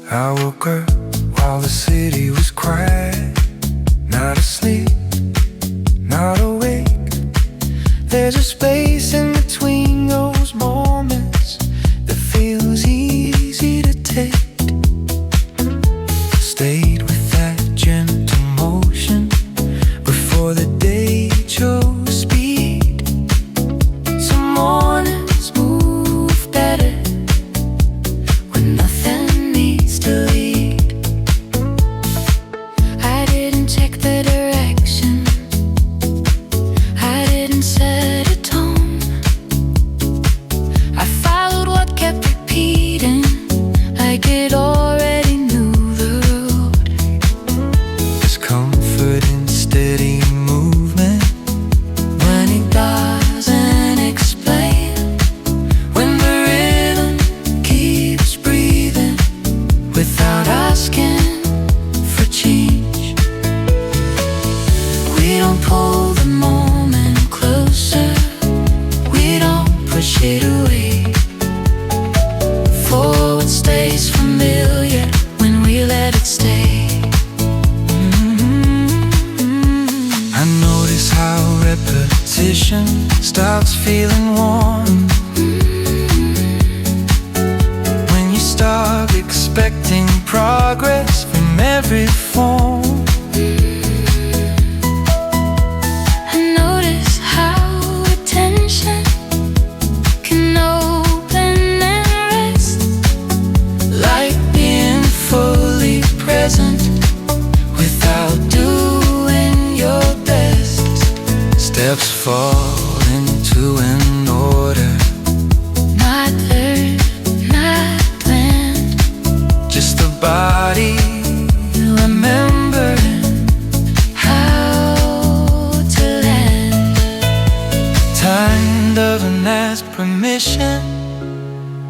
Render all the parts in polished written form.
I woke up while the city was quiet. Not asleep, not awake. There's a space in between those moments that feels easy to take. Stayed with that gentle motion before the day chose speed. Some mornings move better when nothing needs to lead. I didn't check the direction, I didn't set a tone. I followed what kept repeating, like it already knew the road. There's comfort in steady movement when it doesn't explain. When the rhythm keeps breathing without asking for change. We don't pull the moment closer, we don't push it away. For what stays familiar when we let it stay. I notice how repetition starts feeling warm. When you start expecting progress from every form. I notice how attention can open and rest, like being fully present without doing your best. Steps fall into an order, not learned, not planned. Just the body remembering how to land. Time doesn't ask permission,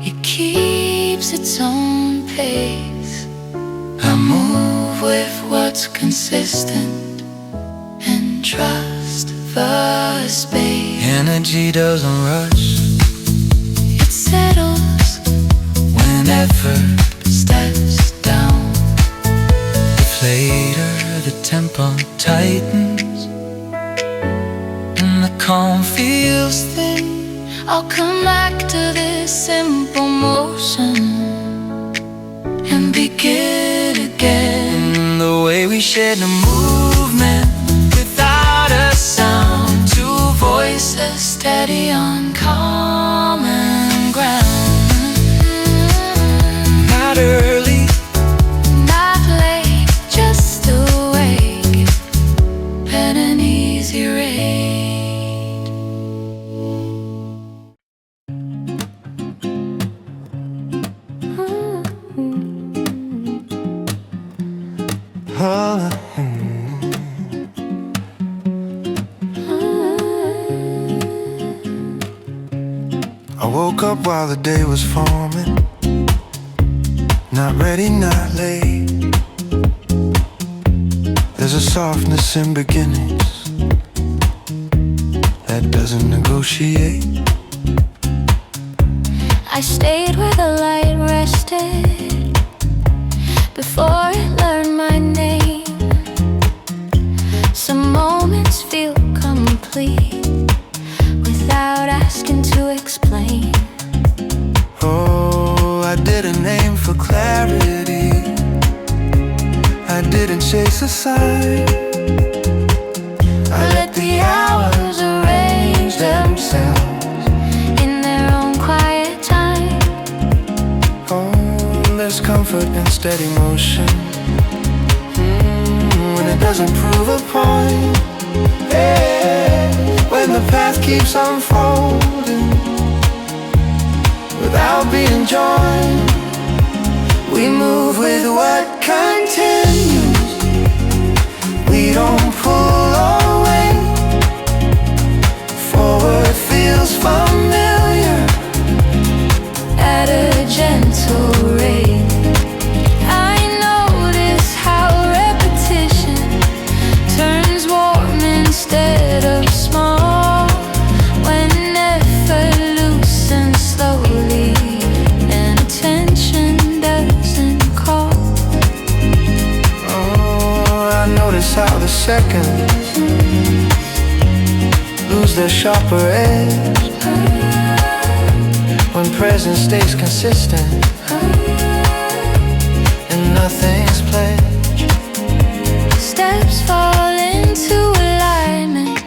it keeps its own pace. I move with what's consistent and trust the space. Energy doesn't rush, it settles whenever steps down. If later the tempo tightens and the calm feels thin, I'll come back to this simple motion and begin again. The way we shared the movement without a sound, two voices steady on common ground. Not early, not late, just awake at an easy rate. I woke up while the day was forming. Not ready, not late. There's a softness in beginnings that doesn't negotiate. I stayed where the light rested before it learned my name. Some moments feel complete without asking to explain. Oh, I didn't aim for clarity, I didn't chase a sign. I let the hours arrange themselves In their own quiet time. Oh, there's comfort in steady motion, when it doesn't prove a point. Hey, when the path keeps unfolding without being joined. We move with what continues, we don't pull away. Forward feels familiar At a gentle rate. I notice how repetition turns warm instead of small. When effort loosens slowly and attention doesn't the seconds lose their sharper edge when present stays consistent and nothing's pledged. Steps fall into alignment,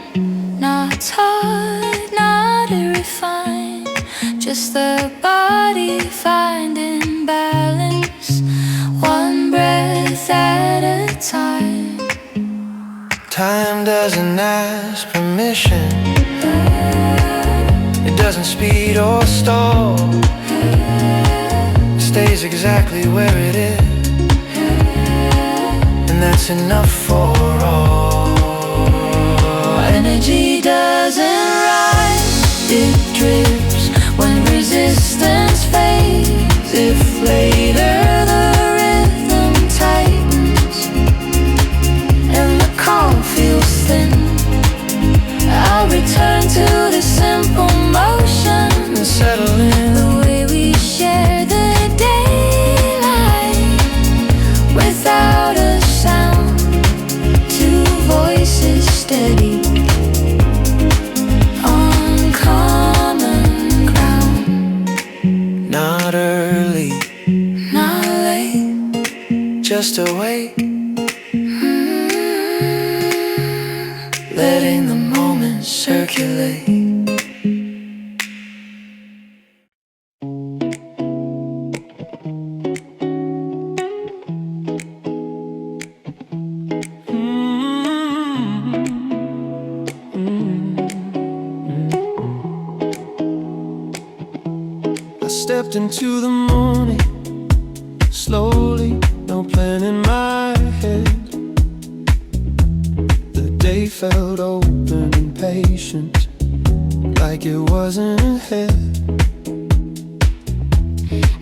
not taught, not refined, just the body finding balance, one breath at a time. Time doesn't ask permission, it doesn't speed or stall, it stays exactly where it is, and that's enough for all. Energy doesn't rise, it drips when resistance fades. If later the rhythm tightens and the calm feels thin, I'll return to the simple motion And settle in the way we share the daylight without a sound. Two voices steady on common ground. not early, Not late, just awake, letting the moment circulate. I stepped into the morning, slowly, no plan in my head. The day felt open and patient, like it wasn't ahead.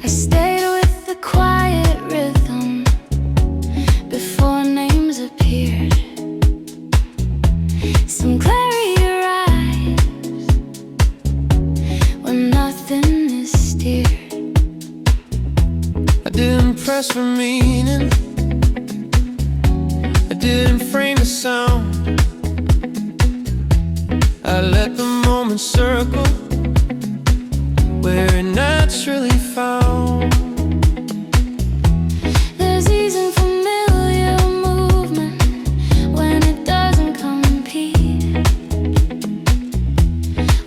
I stayed with the quiet rhythm before names appeared. Some clarity arrives when nothing is steered. I didn't press for meaning, I didn't frame the sound. I let the moment circle where it naturally found. There's ease in familiar movement when it doesn't compete,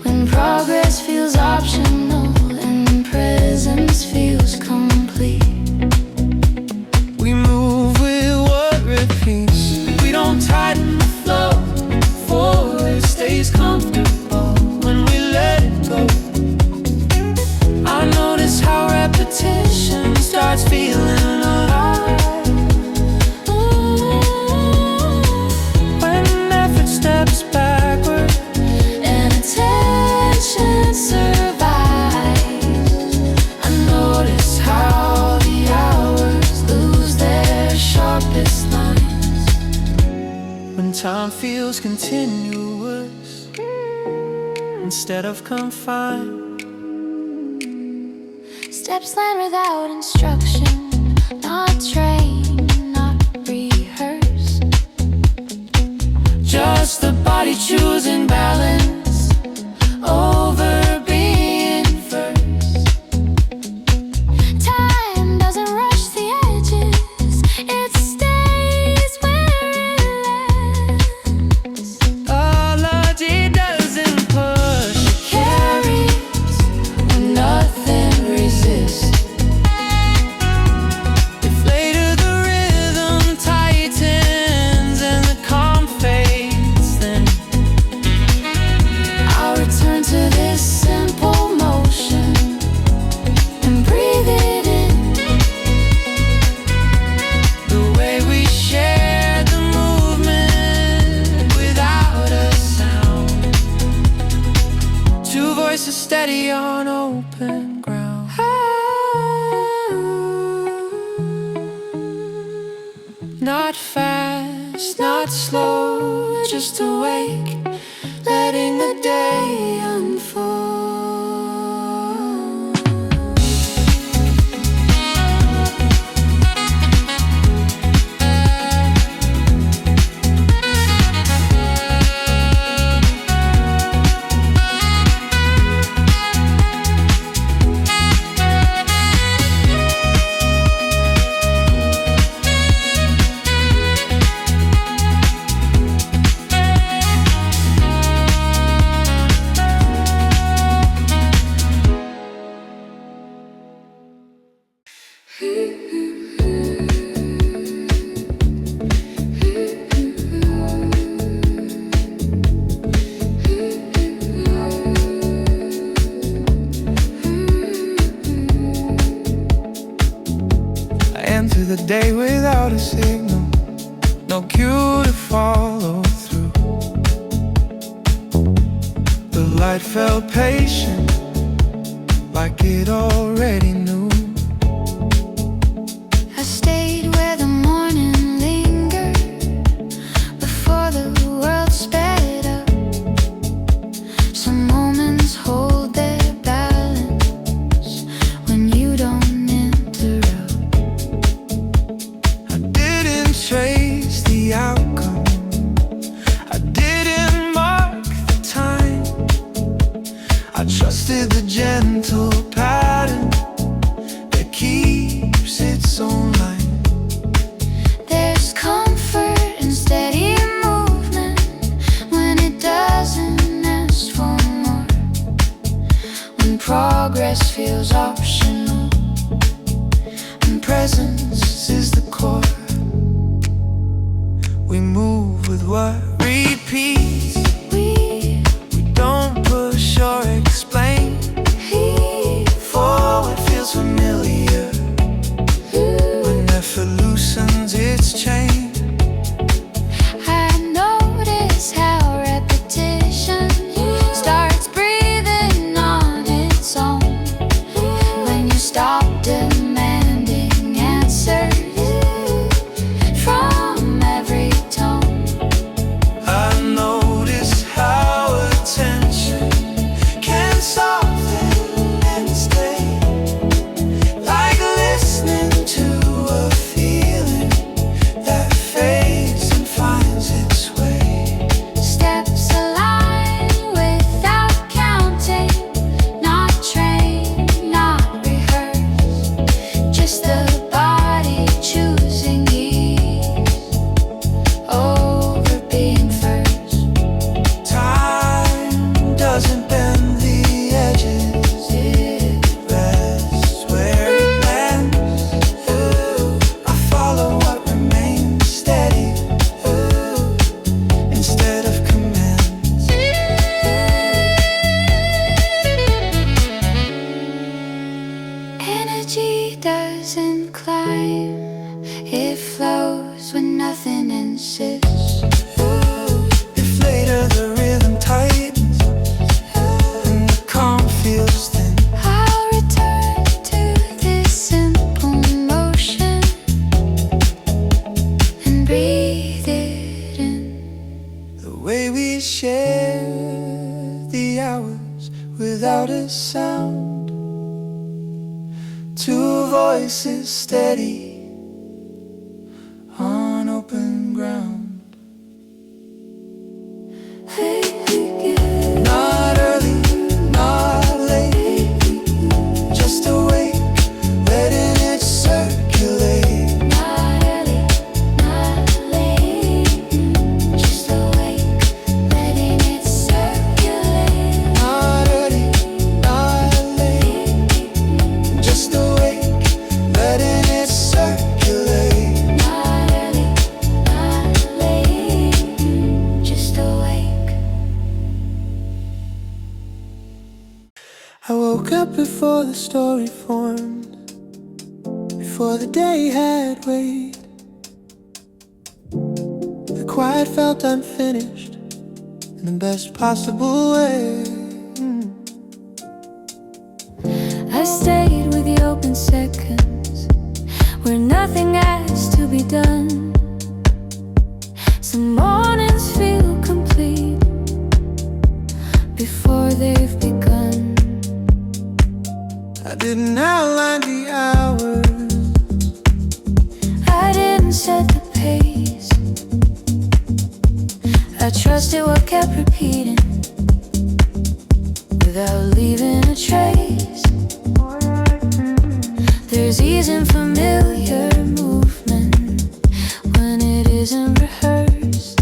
when progress feels optional and presence feels complete. We move with what repeats, we don't tighten the flow, for it stays comfortable when we let it go. I notice how repetition starts feeling alive, when effort steps backward And attention survives. I notice how the hours lose their sharpest lines. when time feels continuous instead of confined. Steps land without instruction, not trained, not rehearsed. Just the body choosing balance over being first. Time doesn't rush the edges, it stays where it lands. Biology doesn't push, Carries when nothing resists. if later the rhythm tightens and the calm fades, then I'll return to this simple motion and breathe it in. the way we share the movement without a sound. Two voices steady on open ground. Not fast, not slow, just awake, letting the day unfold. I enter the day without a signal, no cue to follow through. The light felt patient, like it already knew. I stayed where the morning lingered before the world sped up. Some moments hold their balance when you don't interrupt. I didn't trace the outcome, I didn't mark the time. I trusted the gentle pattern that keeps its own line. There's comfort in steady movement when it doesn't ask for more. When progress feels optional and presence is the core. We move with what repeats. We don't push or explain. Forward feels familiar when effort loosens its chain. I notice how repetition starts breathing on its own. When you stop demanding answers from every tone. I notice how attention can soften and stay, like listening to a feeling that fades and finds its way. Steps align without counting, not trained, not rehearsed. Just the body choosing ease over being first. Time doesn't bend the edges, it rests where it lands. I follow what remains steady, instead of commands. Energy doesn't climb, it flows when nothing insists. If later the rhythm tightens and the calm feels thin, I'll return to this simple motion and breathe it in. the way we share the hours without a sound. Two voices steady on open ground. Not early, not late, just awake, letting it circulate. Not early, not late, just awake, letting it circulate. Not early, not late, just awake, letting it circulate. Not early, not late, just awake. I woke up before the story formed, before the day had weight. The quiet felt unfinished in the best possible way. I stayed with the open seconds where nothing has to be done. Some mornings feel complete before they've begun. I didn't outline the hours, I didn't set the pace, I trusted what kept repeating without leaving a trace. There's ease in familiar movement when it isn't rehearsed.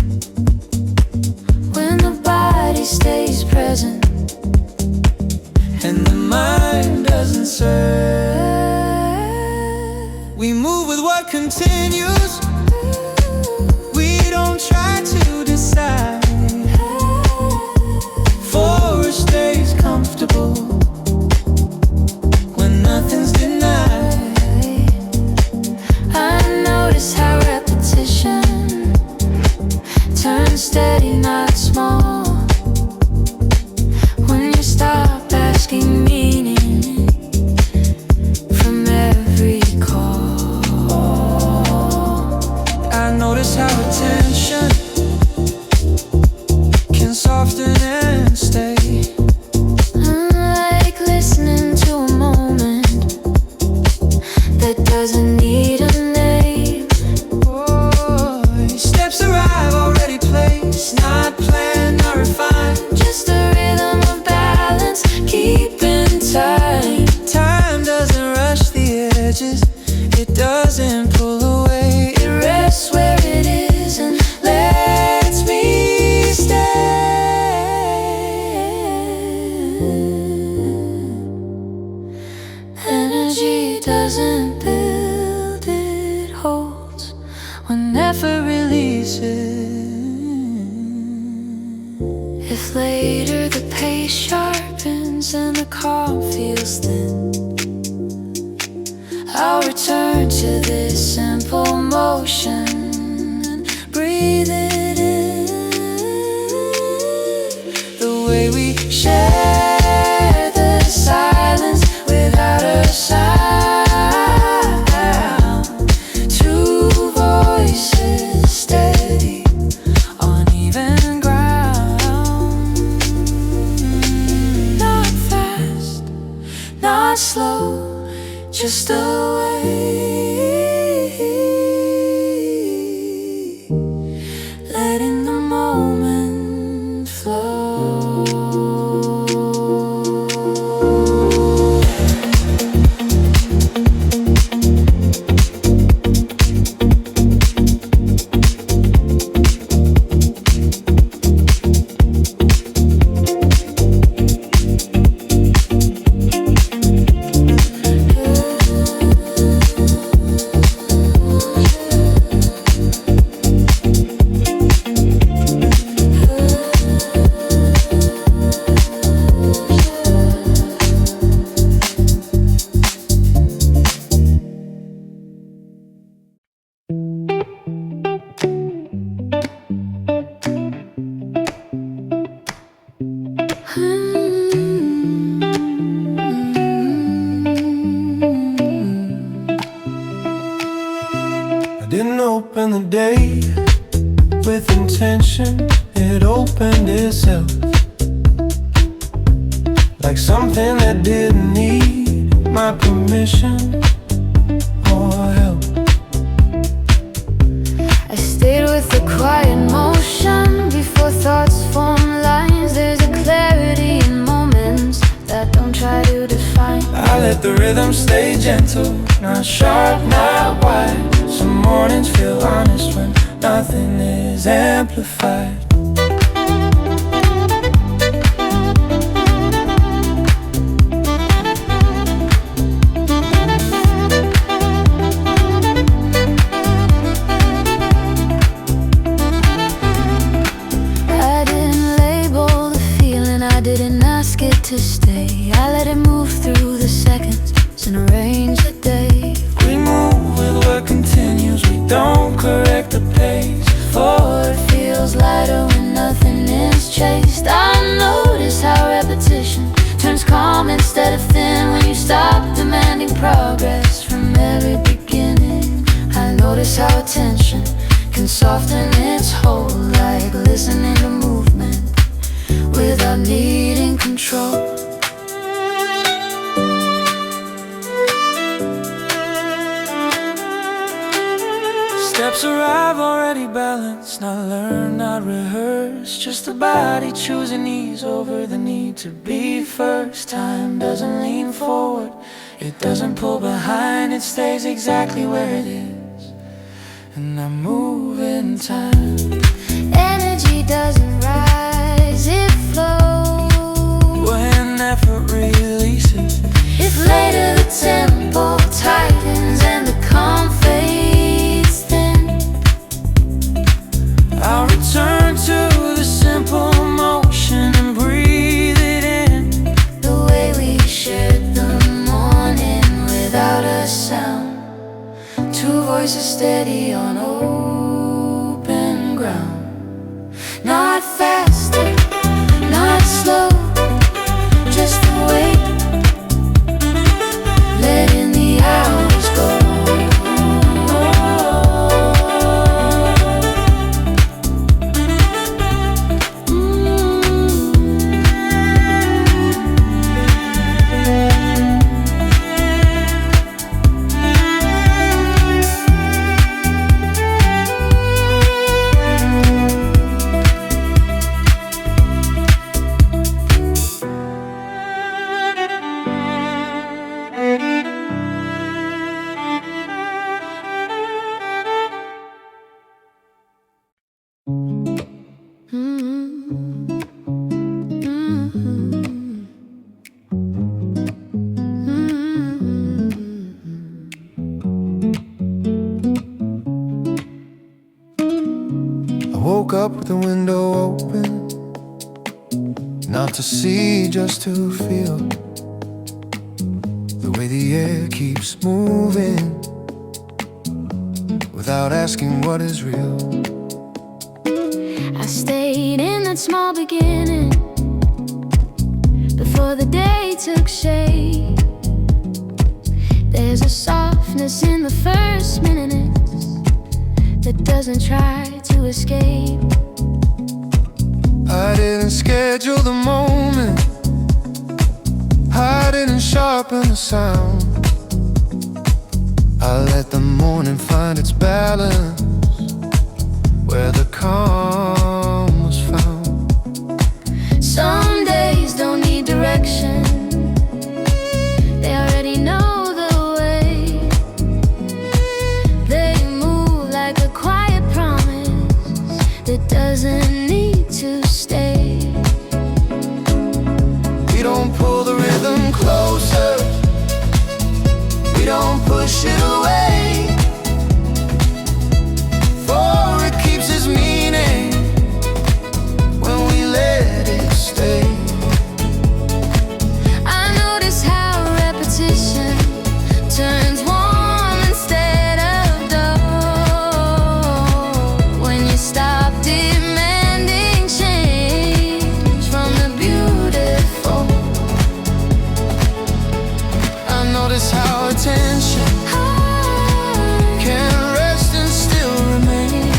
When the body stays present and the mind doesn't serve. We move with what continues. We don't try to decide. Forest stays comfortable when nothing's denied. I notice how repetition turns steady, not small. When you stop asking meaning from every call. I notice how attention can soften and stay. Like listening to a moment that doesn't need a name. Steps arrive already placed, not planned, not refined. Just a rhythm of balance, keeping time. Time doesn't rush the edges, it doesn't pull away. It rests where it is and lets me stay. Energy doesn't build, it holds when effort releases. If later the pace sharpens and the calm feels thin, I'll return to this simple motion and breathe it in. The way we Share the silence without a sound. Two voices steady on even ground. Not fast, not slow, just a way. Letting the moment flow. I didn't open the day with intention, it opened itself. Like something that didn't need my permission or help. I stayed with the quiet motion before thoughts form lines. There's a clarity in moments that don't try to define. I let the rhythm stay gentle, not sharp, not wide. Some mornings feel honest when nothing is amplified. I didn't label the feeling, I didn't ask it to stay. I let it move through the seconds and arrange the day. We move with what continues, we don't correct the pace. Forward feels lighter when nothing is chased. I notice how repetition turns calm instead of thin when you stop demanding progress from every beginning. I notice how attention can soften its hold, like listening to movement without needing control. Steps arrive already balanced, not learned, not rehearsed. Just the body choosing ease over the need to be first. Time doesn't lean forward, it doesn't pull behind, it stays exactly where it is. And I move in time. Energy doesn't rise, it flows. When effort releases, If later the tempo tightens and the calm voices steady on open ground. Not faster, not slow, just the weight, letting the hours go. I woke up with the window open, not to see, just to feel the way the air keeps moving, without asking what is real. I stayed in that small beginning before the day took shape. There's a softness in the first minutes that doesn't try to escape. I didn't schedule the moment, I didn't sharpen the sound. I let the morning find its balance where the calm was found. Some days don't need direction, they already know the way. They move like a quiet promise that doesn't need to stay. We don't pull the rhythm closer, we don't push it away, for it keeps its meaning when we let it stay. I notice how repetition turns warm instead of dull. When you stop demanding change from the beautiful. I notice how attention can rest and still remain,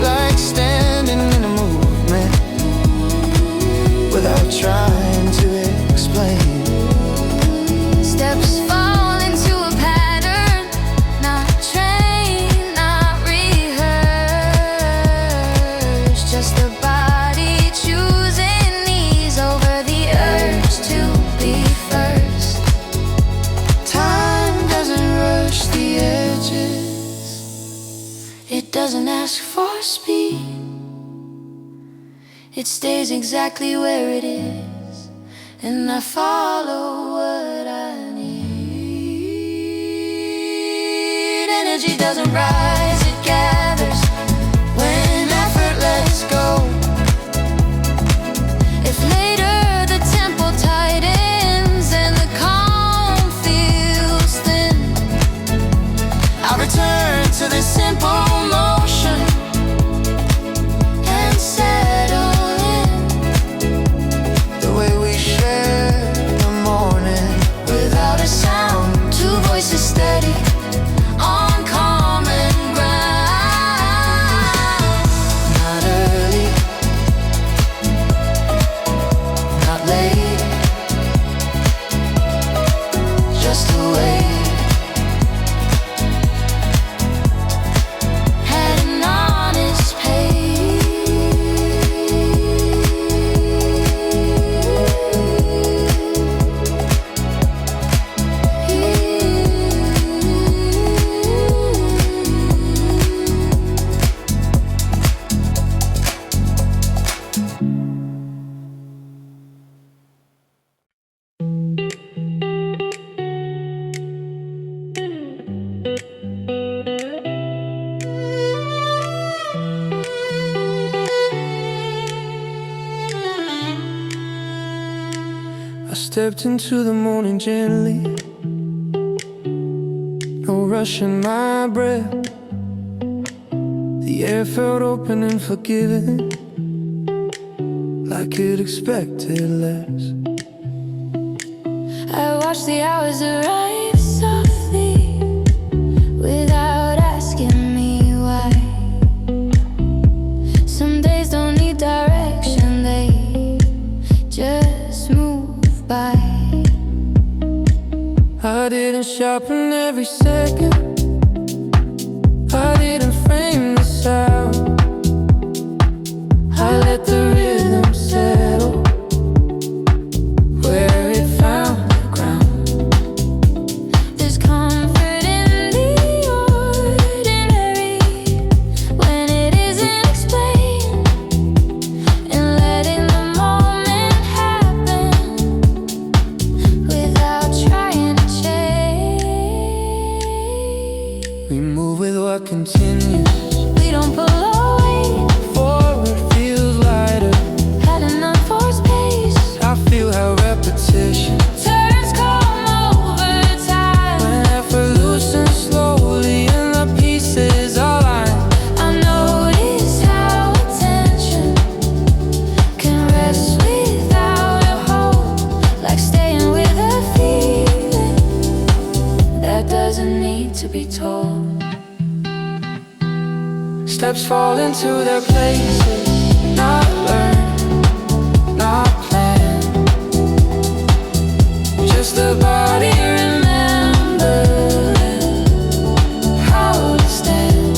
like standing in a movement without trying to explain. Steps fall into a pattern, not trained, not rehearsed. Just the body choosing ease over the urge to be first. Time doesn't rush the edges, It doesn't ask for speed, it stays exactly where it is, and I follow what I need. Energy doesn't rise, it gathers when effort lets go. If later the tempo tightens and the calm feels thin, I'll return to this simple motion and settle in. the way we share the morning. Without a sound, two voices steady on common ground. Not early, Not late, just the way. Had an honest I stepped into the morning gently, no rush in my breath. The air felt open and forgiving, like it expected less. I watched the hours arrive softly, without asking me why. Some days don't need direction, they just move by. I didn't sharpen every second, I didn't frame the sound. I let the rhythm settle where it found the ground. There's comfort in the ordinary when it isn't explained, and letting the moment happen without trying to change. We move with what continues. We don't pull away, Forward feels lighter. at an unforced pace. I feel how repetition, Turns calm over time. when effort loosens slowly and the pieces align. I notice how attention can rest without a hold, like staying with a feeling that doesn't need to be told. Steps fall into their places, not learned, not planned. Just the body remembering how to stand.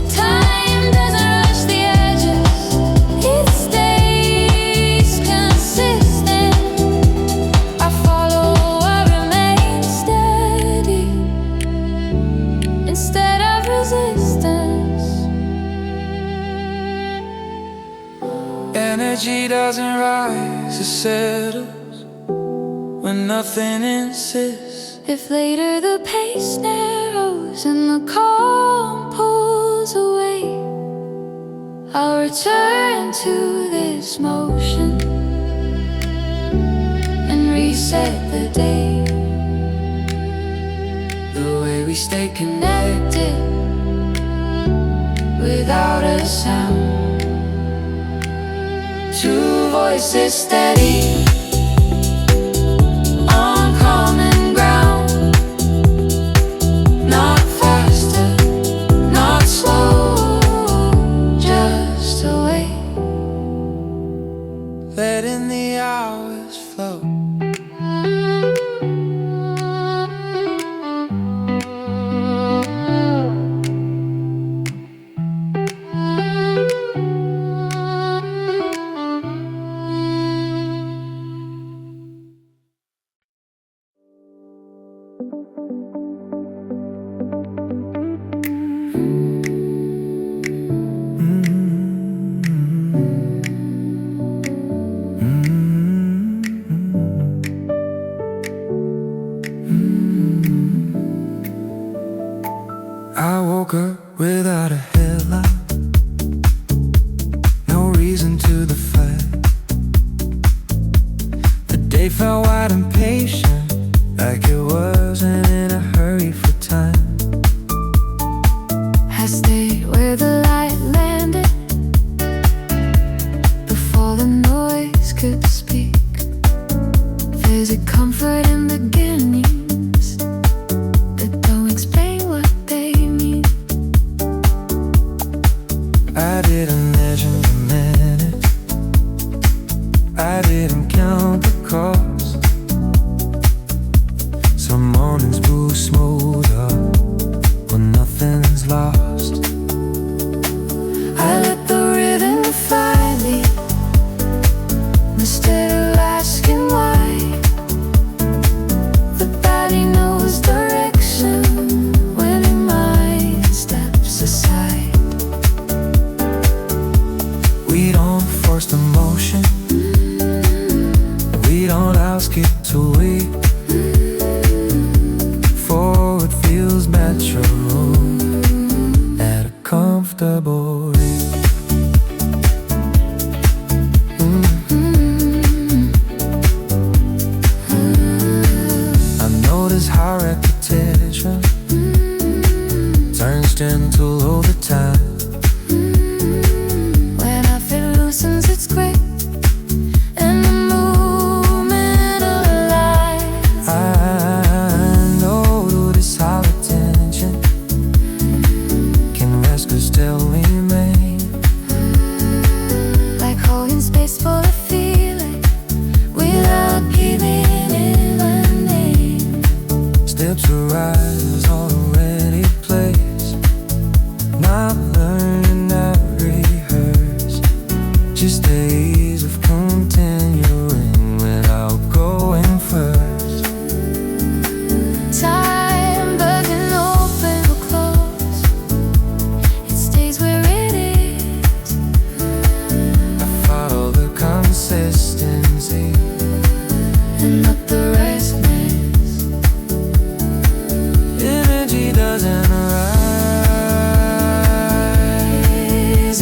Time doesn't rush the edges, it stays consistent. I follow, I remain steady instead of resistance. Energy doesn't rise, it settles when nothing insists. If later the pace narrows and the calm pulls away, I'll return to this motion and reset the day. The way we stay connected without a sound. Two voices steady on common ground. Not faster, not slow, just away. Letting the hours flow. I woke up without a headlight, no reason to the fight. The day felt wide and patient, like it wasn't in a hurry for time. I stayed where the light landed before the noise could speak. There's a comfort in beginnings that don't explain what they mean. I didn't measure the minutes, I didn't count the cost. Some mornings move smoother when nothing's lost. I let the rhythm find me instead of asking why. The body knows direction when your mind steps aside. We don't force the motion, we don't ask it to wait. Forward feels natural at a comfortable rate. Steps arise already placed. Not learning, not rehearsed. Just days of continuing without going first. Time doesn't open or close. It stays where it is. I follow the consistency And not the restless. Energy doesn't rise,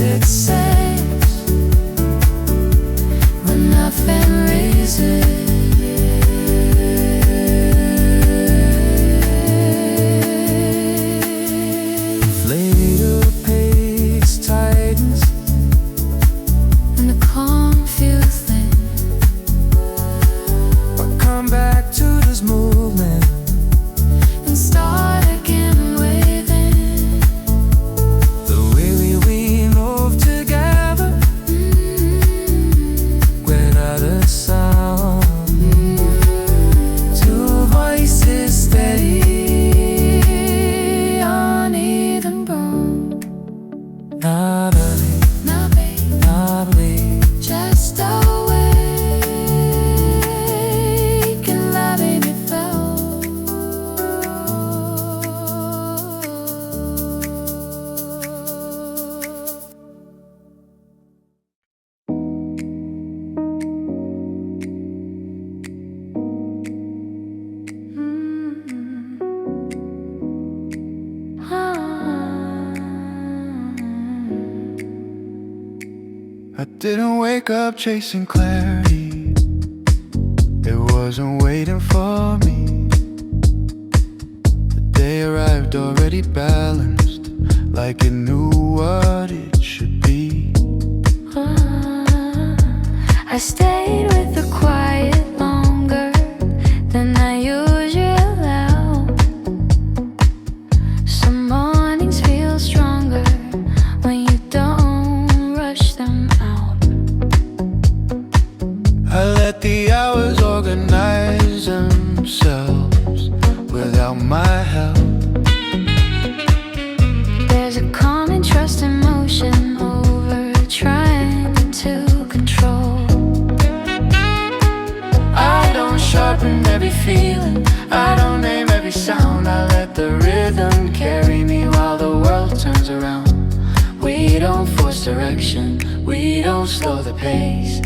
it says When nothing raises. later pace tightens And the calm feels thin. I come back to this movement. And start again within. The way we move together without a sound. Two voices steady, Uneven ground. not early, Not big, not late. just awake and letting it flow. I didn't wake up chasing clarity. It wasn't waiting for me. The day arrived already balanced, like it knew what it should be. I stayed with the quiet longer than I usually allow. Some mornings feel stronger when you don't rush them out. I let the hours organize themselves without my help. There's a common trust in motion over trying to control. I don't sharpen every feeling, I don't aim every sound. I let the rhythm carry me while the world turns around. We don't force direction, we don't slow the pace.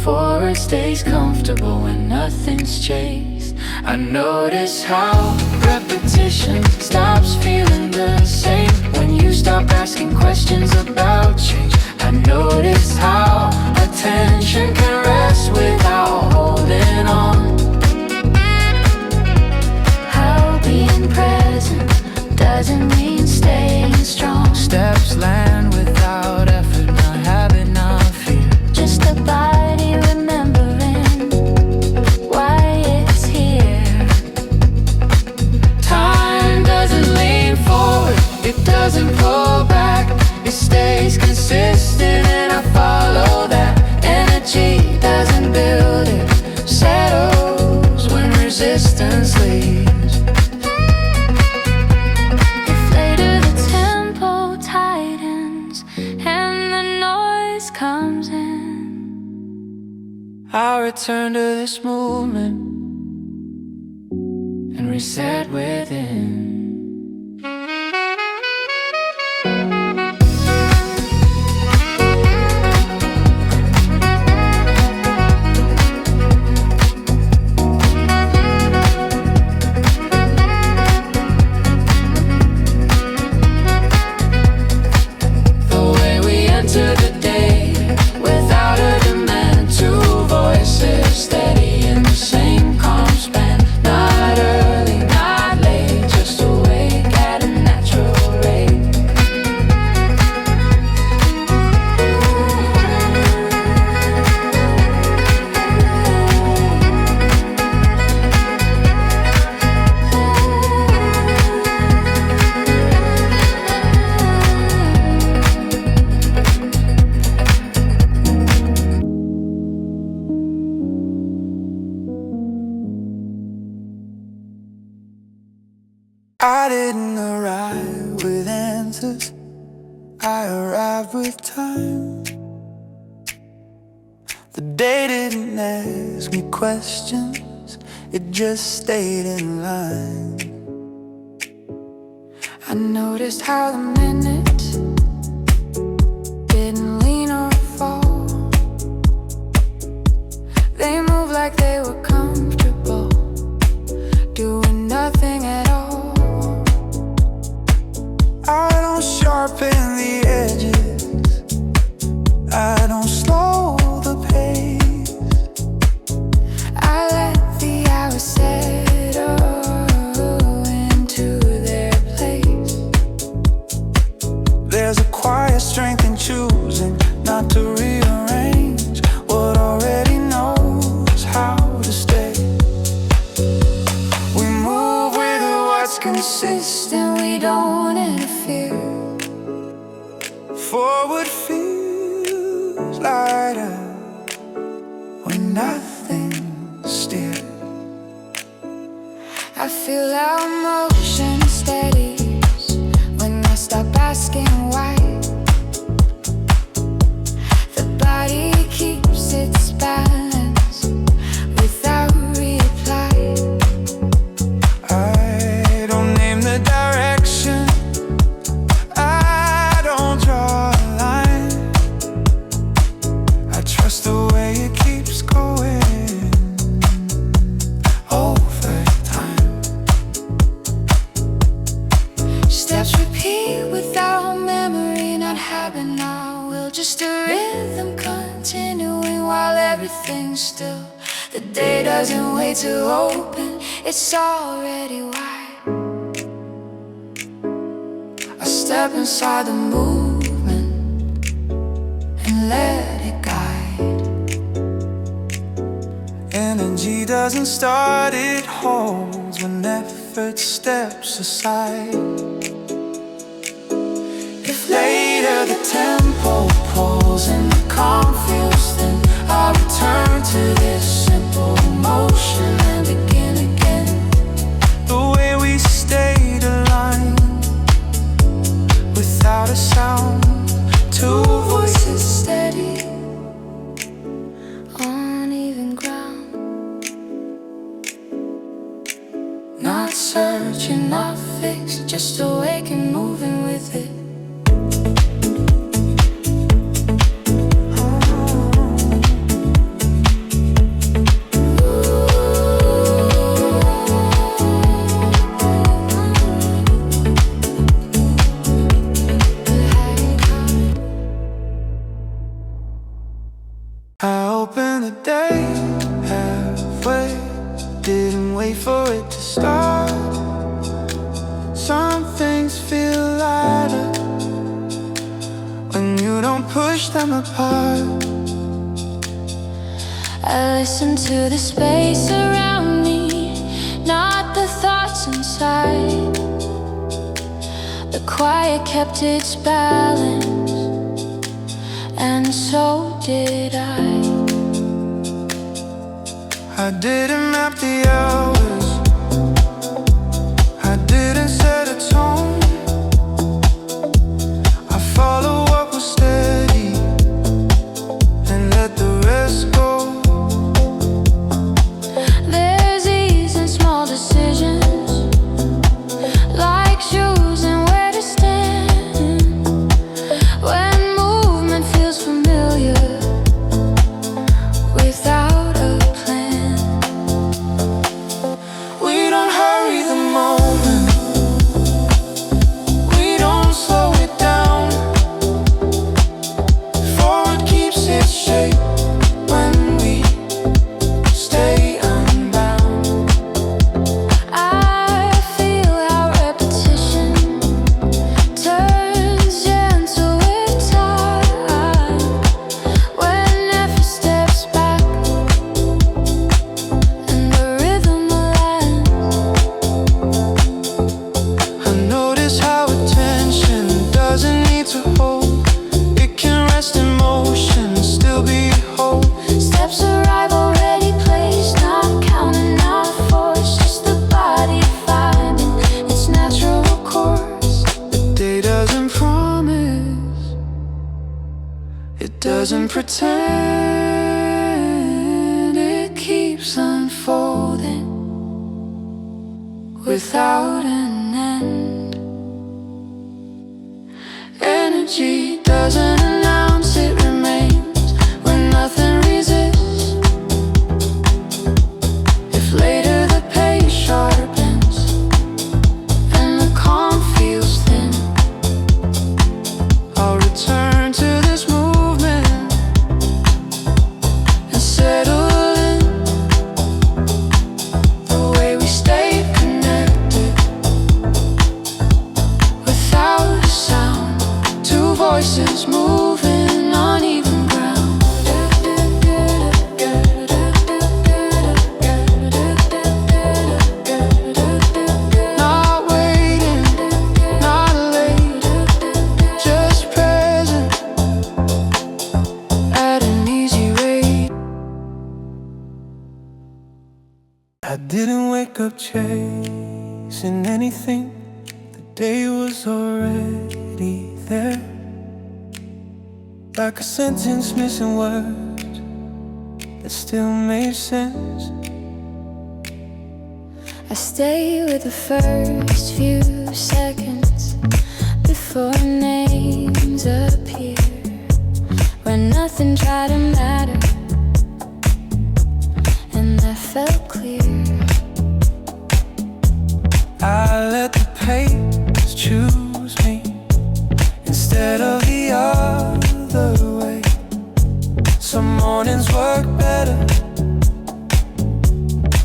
Forward stays comfortable when nothing's chased. I notice how repetition stops feeling the same when you stop asking questions about change. I notice how attention can rest without holding on. How being present doesn't mean staying strong. Steps land without effort, not habit, not fear. Just a body remembering why it's here. Time doesn't lean forward, it doesn't pull back. It stays consistent and I follow that. Energy doesn't build, it settles when resistance leaves. If later the tempo tightens and the noise comes in, I'll return to this movement and reset within. The way we enter the day without a demand, two voices steady in the same calm span. Not early, not late, just I didn't arrive with answers, I arrived with time. The day didn't ask me questions, it just stayed in line. I noticed how the minutes didn't lean or fall. They moved like they were comfortable, doing nothing at all. I don't sharpen the edges, I don't slow the pace. I let the hours settle into their place. There's a quiet strength in choosing not to rearrange what already knows how to stay. We move with what's consistent, we don't interfere. Forward feels lighter when nothing's still. I feel our motion steadies when I stop asking why. The body keeps its balance without reply. I don't name the direction, I don't draw a line. I trust the way it keeps going over time. Steps repeat without memory, not habit now. We'll just a rhythm continuing while everything's still. The day doesn't wait to open, it's already wide. I step inside the movement and let it guide. Energy doesn't start, it holds when effort steps aside. If later the tempo pulls and the calm feels thin, I'll return to this simple motion and begin again. The way we stayed aligned, without a sound, two voices steady On even ground, not searching, not fixed, just awake and moving with it. I opened the day halfway, didn't wait for it to start. Some things feel lighter when you don't push them apart. I listen to the space around me, not the thoughts inside. The quiet kept its balance, and so did I. I didn't map the hours, I didn't set a tone. I followed what was steady and let the rest go. There's ease in small decisions, like choosing where to stand. When movement feels familiar without a plan. doesn't pretend, it keeps unfolding without an end. Energy doesn't announce, it remains when nothing resists. If later the pace sharpens and the calm feels thin, I'll return to this movement and settle in. The way we stay connected without a sound, two voices moving on even ground. Not waiting, not late, just present at an easy rate. I didn't wake up chasing anything. The day was already there, like a sentence missing words that still made sense. I stay with the first few seconds before names appear, when nothing tried to matter and that felt clear. I let the pace choose me instead of the other way. Some mornings work better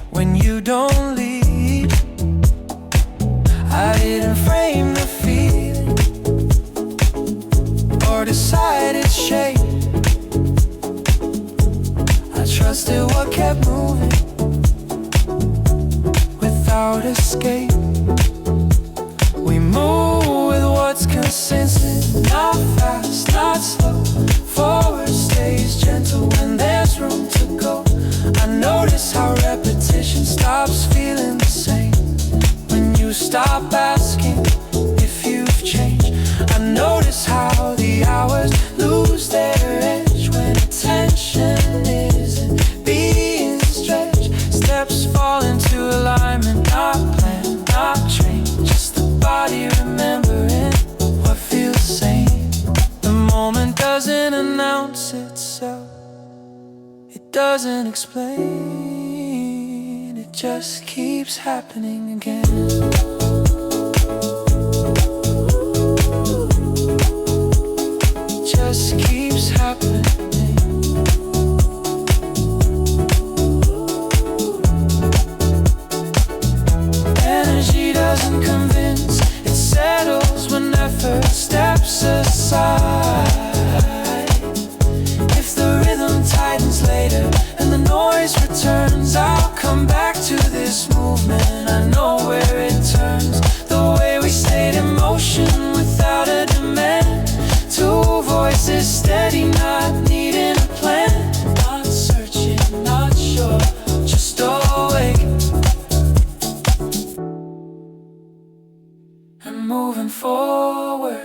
when you don't lead. I didn't frame the feeling or decide its shape. I trusted what kept moving without escape. We move with what's consensus, not fast, not slow. Forward stays gentle when there's room to go. I notice how repetition stops feeling the same when you stop asking if you've changed. I notice how the hours lose their edge when attention isn't being stretched. Steps fall into alignment, not planned, not trained, just the body remembering what feels sane. The moment doesn't announce itself, it doesn't explain, it just keeps happening again. Just keeps happening. Energy doesn't convince, it settles when effort steps aside. If the rhythm tightens later and the noise returns, I'll come back to this movement. I know where it turns, the way we stayed in motion without a demand. Two voices steady, not needing a plan. Not searching, not sure, just awake and moving forward.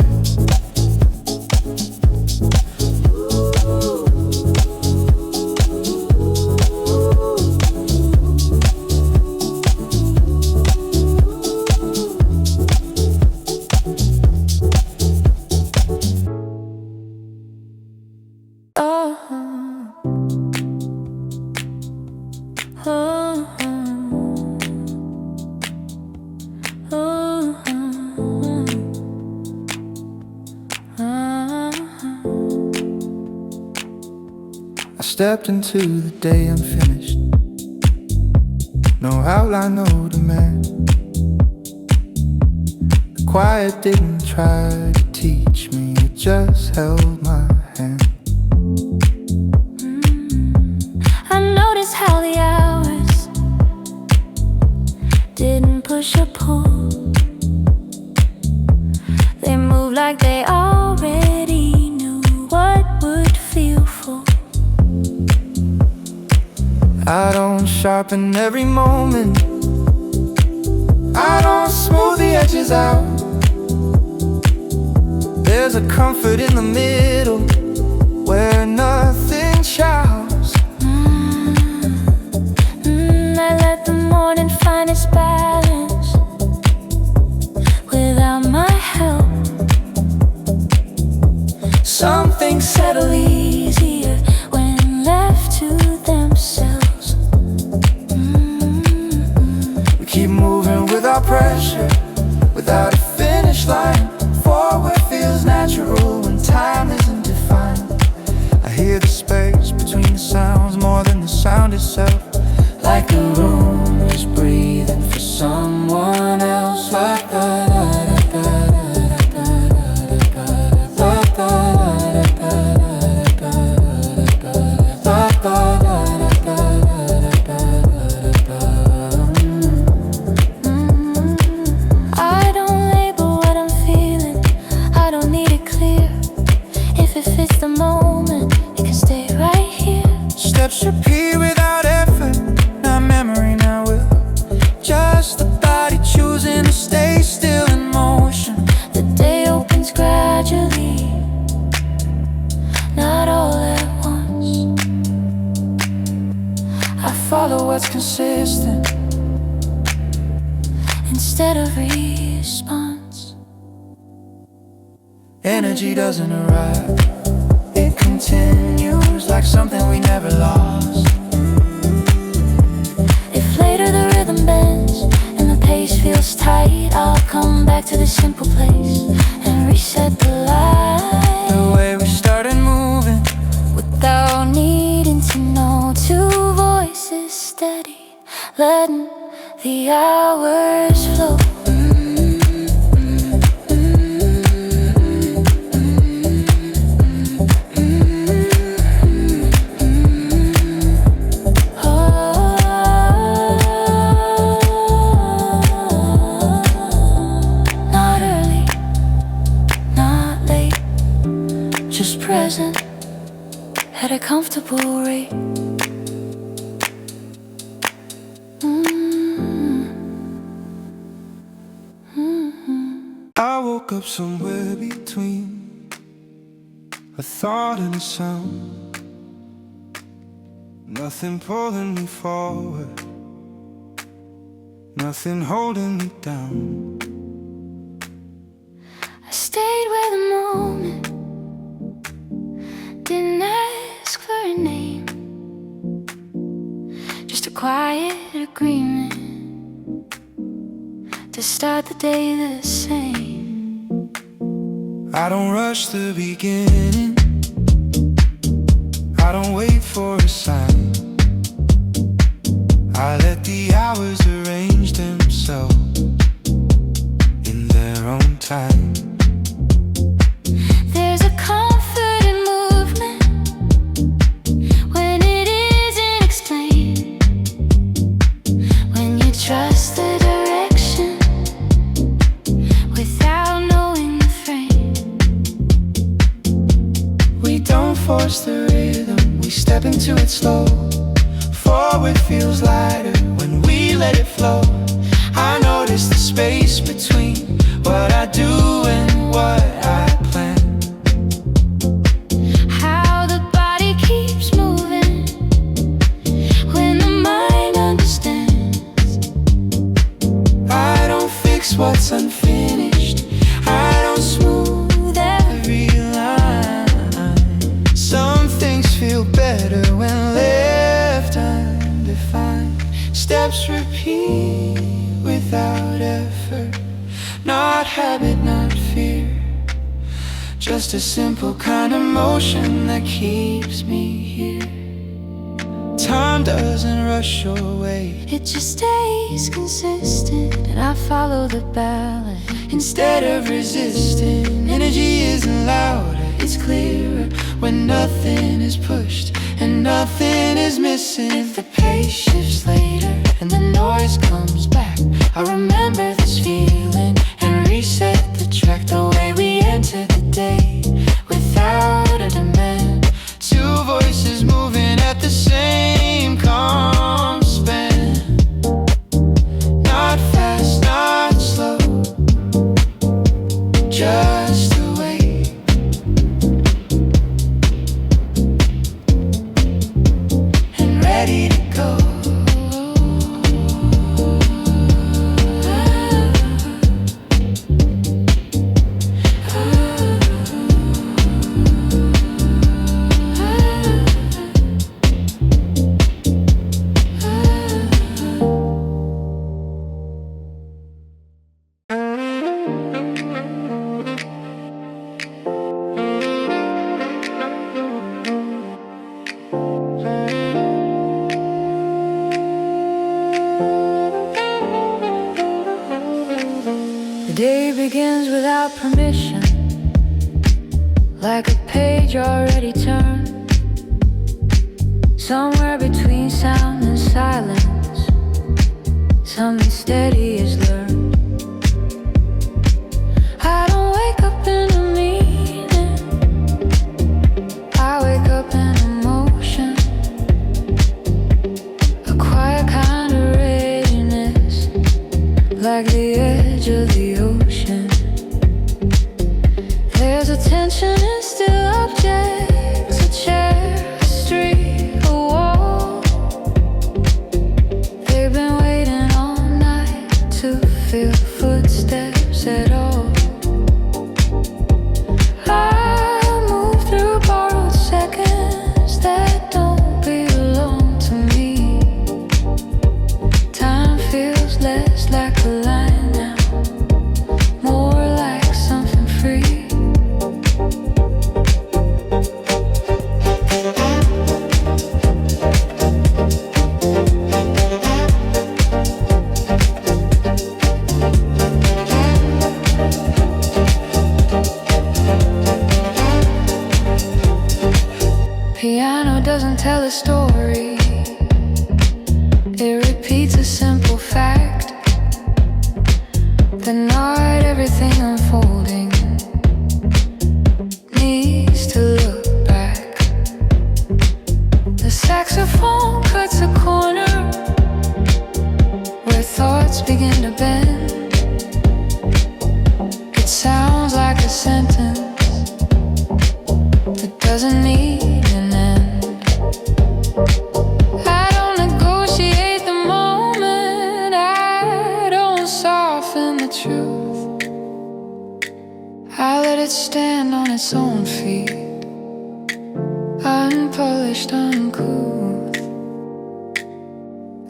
I stepped into the day unfinished, no outline, no demand. The quiet didn't try to teach me, it just held my hand. I noticed how the hours didn't push or pull. They moved like they already knew what would feel full. I don't sharpen every moment, I don't smooth the edges out. There's a comfort in the middle where nothing Some things settle easier when left to themselves. We keep moving without pressure, without a finish line. Forward feels natural when time isn't defined. I hear the space between the sounds more than the sound itself. Like the room is breathing for someone else. I don't label what I'm feeling, I don't need it clear. If it fits the moment, it can stay right here. Steps repeat without effort, not memory, not will. Just the body choosing to stay still in motion. The day opens gradually, not all at once. I follow what's consistent Instead of response. Energy doesn't arrive, it continues like something we never lost. If later the rhythm bends and the pace feels tight, I'll come back to the simple place and reset the light. The way we started moving, Without needing to know, two voices steady, letting the hours flow. Not early, not late, just present at a comfortable rate. I woke up somewhere between a thought and a sound. Nothing pulling me forward, nothing holding me down. I stayed with the moment, didn't ask for a name, just a quiet agreement to start the day the same. I don't rush the beginning, I don't wait for a sign. I let the hours arrange themselves in their own time. There's a comfort in movement when it isn't explained, when you trust the direction without knowing the frame. We don't force the rhythm, we step into it slow. Forward feels lighter when we let it flow. I notice the space between what I do and what I plan. How the body keeps moving when the mind understands. I don't fix what's unfinished, I don't smooth every line. Some things feel better when left undefined. Steps repeat without effort, not habit, not fear. Just a simple kind of motion that keeps me here. Time doesn't rush away, It just stays consistent, and I follow the balance. instead of resisting. Energy isn't louder, it's clearer when nothing is pushed and nothing is missing. If the pace shifts later and the noise comes back, I remember this feeling and reset the track. The way we entered the day without a demand. Two voices moving at the same calm span. Not fast, not slow, just the way. And ready to go. Day begins without permission, like a page already turned. Somewhere between sound and silence, something steady is learned. I don't wake up in a meaning, I wake up in emotion. A quiet kind of readiness, like the edge of the ocean. There's a tension in still objects, a chair, a street, a wall. They've been waiting all night to feel footsteps at all. I move through borrowed seconds that don't belong to me. Time feels less like a line now, more like something free. Piano doesn't tell a story, it repeats a simple fact. The night everything unfolding needs to look back. The saxophone cuts a corner where thoughts begin to bend. It sounds like a sentence that doesn't need an end. I don't negotiate the moment, I don't soften the truth. I let it stand on its own feet, unpolished, uncouth.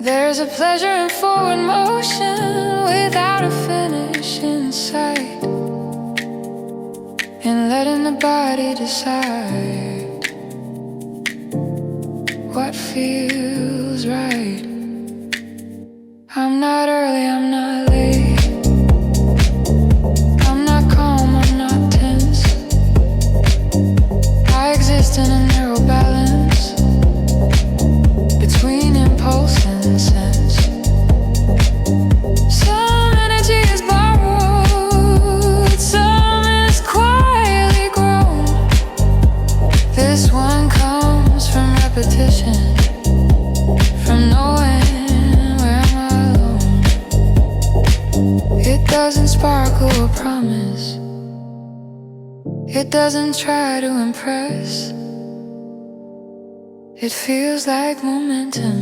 There's a pleasure in forward motion without a finish in sight, in letting the body decide what feels right. I'm not early, I'm not late, I'm not calm, I'm not tense. I exist in a narrow balance between impulse and sense. Some energy is borrowed, some is quietly grown. This one comes from repetition, from knowing where I'm alone. It doesn't sparkle a promise, it doesn't try to impress. It feels like momentum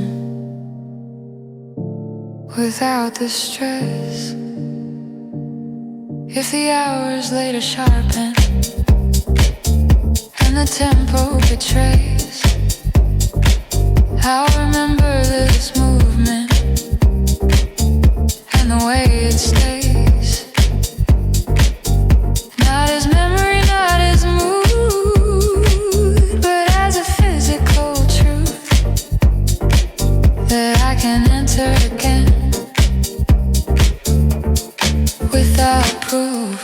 without the stress. If the hours later sharpen and the tempo betrays, I'll remember this movement and the way it stays. Not as memory, not as mood, but as a physical truth that I can enter again without proof.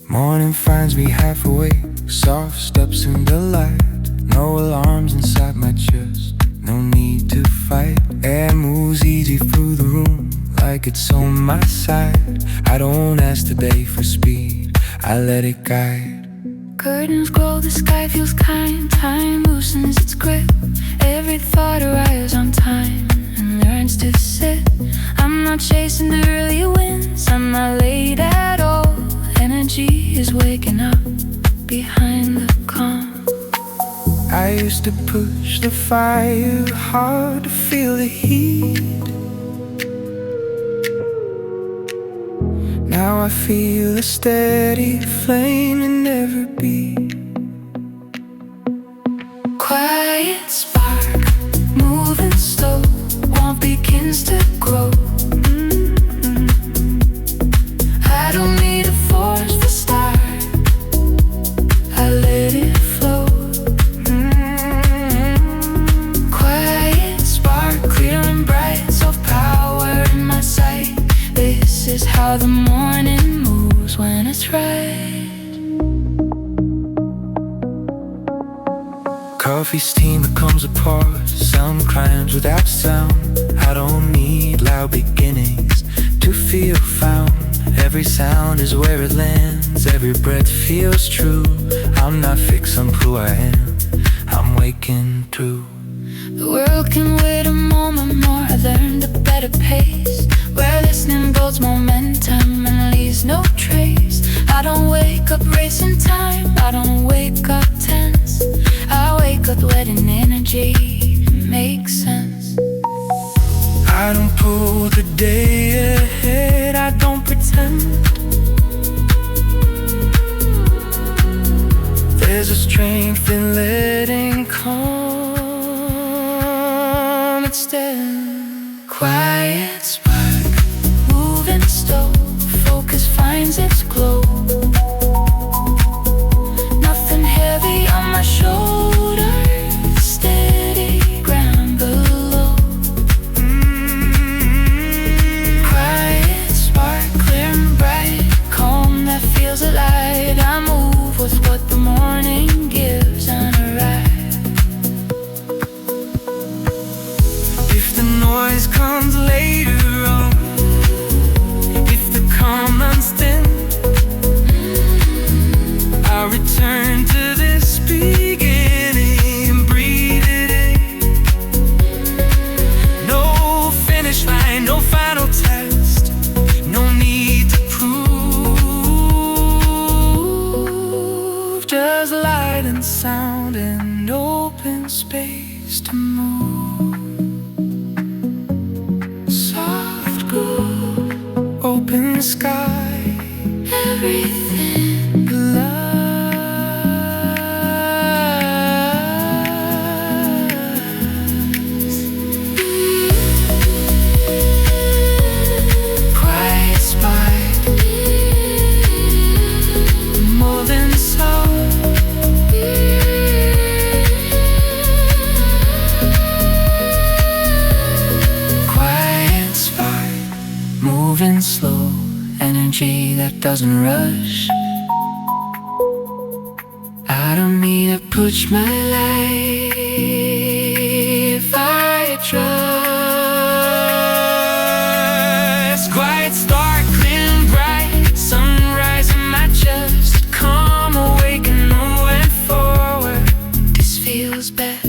Morning finds me half awake, soft steps in the light. No alarms inside my chest, no need to fight. Air moves easy through the room, like it's on my side. I don't ask today for speed, I let it guide. curtains grow, the sky feels kind. Time loosens its grip. Every thought arrives on time and learns to sit. I'm not chasing the early winds, I'm not late at all. Energy is waking up behind the calm. I used to push the fire hard to feel the heat. Now I feel a steady flame in every beat. Quiet spark, moving slow, warmth begins to grow. I don't need a force for start, I let it flow. Quiet spark, clear and bright, soft power in my sight. This is how the morning moves when it's right. Coffee steam becomes a pause, sound climbs without sound. I don't need loud beginnings to feel found. Every sound is where it lands, every breath feels true. I'm not fixed on who I am, I'm waking through. The world can wait a moment more, I learned a better pace, where listening builds momentum and leaves no trace. I don't wake up racing time, I don't wake up tense, I wake up letting energy make sense. I don't pull the day ahead, I don't pretend. There's a strength in letting calm instead. Quiet spark, moving slow, focus finds its glow. Nothing heavy on my shoulders, steady ground below. Quiet spark, clear and bright, calm that feels alive. I move with what the morning gives and arrive. If the noise comes later on, if the calm runs thin, I'll return to this beginning, breathe it in. No finish line, no final test, no need to prove. Just light and sound and open space to move. Soft groove, open sky, Everything lies. quiet spark, Moving soul, quiet spark, moving slow, energy that doesn't rush. I don't need to push my life, I trust. quiet, stark, clear and bright, sunrise in my chest, calm, awake and moving forward. This feels better.